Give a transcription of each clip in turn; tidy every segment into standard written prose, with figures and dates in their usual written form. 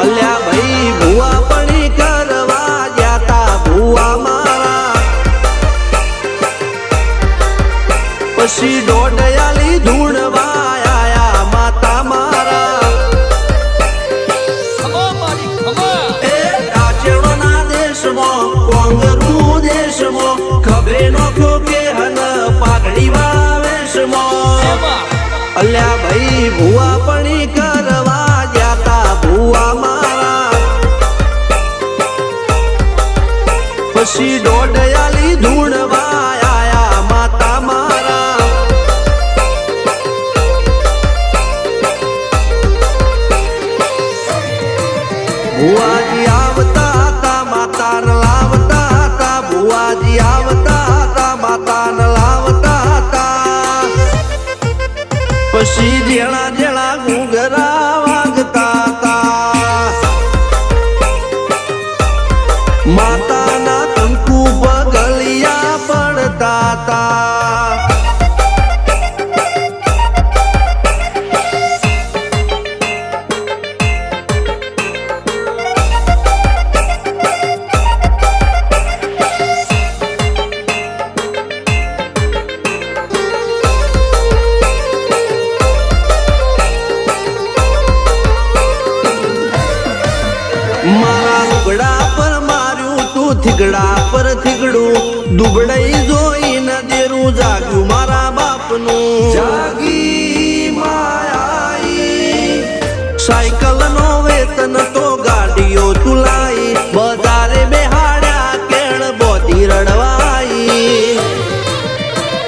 અલ્યા ભાઈ ભુવા પણી કરવા જાતા ભુવા મારા પછી દોડયાલી ધૂણવા આયા માતા મારા એ રાચેણોના દેશમાં કોંગરું દેશમાં ખબરે નોખો કે હન પાઘડી વાવેશમાં અલ્યા ભાઈ ભુવા પણી કરવા જાતા ભુવા મારા પછી દોડયાલી ધૂણવા આયા માતા મારા ભુવાજી આવતા હતા માતાને લાવતા હતા ભુવાજી આવતા હતા માતાને લાવતા હતા પછી જેણા જેણા ઘૂંઘરા વાગતા હતા માતાના કંકુ પગલિયા પડતા હતા મારા લુગડા પર માર્યું તું થીગડા પર થીગડું દુબળાઈ જોઈને દેરું જાગ્યું મારા બાપનું જાગી માયાઈ સાયકલ નો વેતન તો ગાડીઓ તુલાઈ બજારે બેહાડ્યા કેળ બોધી રડવાઈ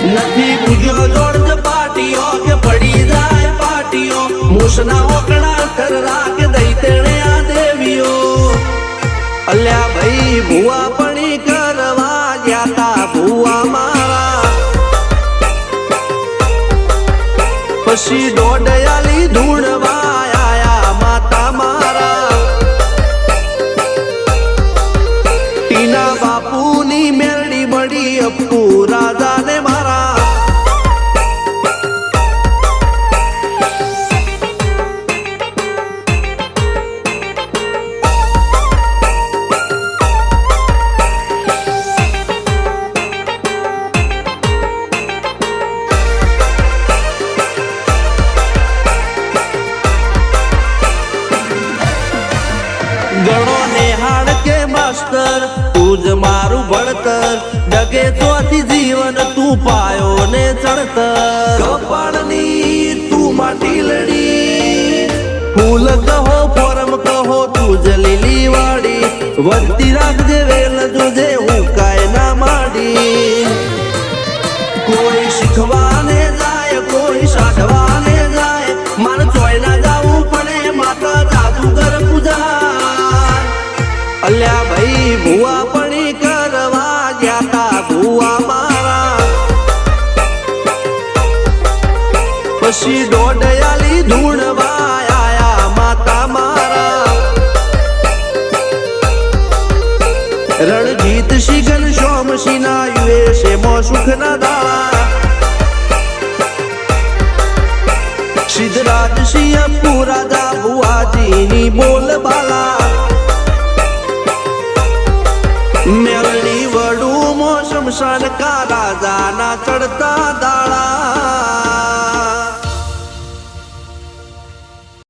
નથી પૂજ્યો જોડ પાટીઓ કે પડી જાય પાટીઓ મૂસના ઓકડા થરરા કે દઈ તેણે આ દેવીઓ અલ્યા ભાઈ ભુવા પણી કરવા જાતા ભુવા મારા પછી દોડયાલી ધૂણવા આયા માતા મારા ટીના બાપુની મેરડી મળી અપ્પુ રાજાને મારા ગણો નેહાળ કે માસ્ટર તું જ મારું ભણતર ડગે ચોથી જીવન તું પાયો ને ચણતર કપાળની તું માટી લડી ફૂલ કહો ફોરમ કહો તું જ લીલી વાડી વધતી રાખજે વેલ જોજે હું કાય ના માડી કોઈ શીખવાને જાય કોઈ સાધવાને જાય મારે ચોય ના જાવું પડે માતા જાદુગર પૂજા અલ્યા ભાઈ ભુવા પણી કરવા જાતા ભુવા મારા પછી દોડયાલી ધૂણવા આયા માતા મારા રણજીત શિગન સોમસિંહ ના યુએસે મો સુખ ના દાળા સિદ્ધરાજ સિંહ પુરાદા ભુવાજીની બોલ બાલા મેલડી વડું મો શમશાન કા રાજાના ચડતા દાળા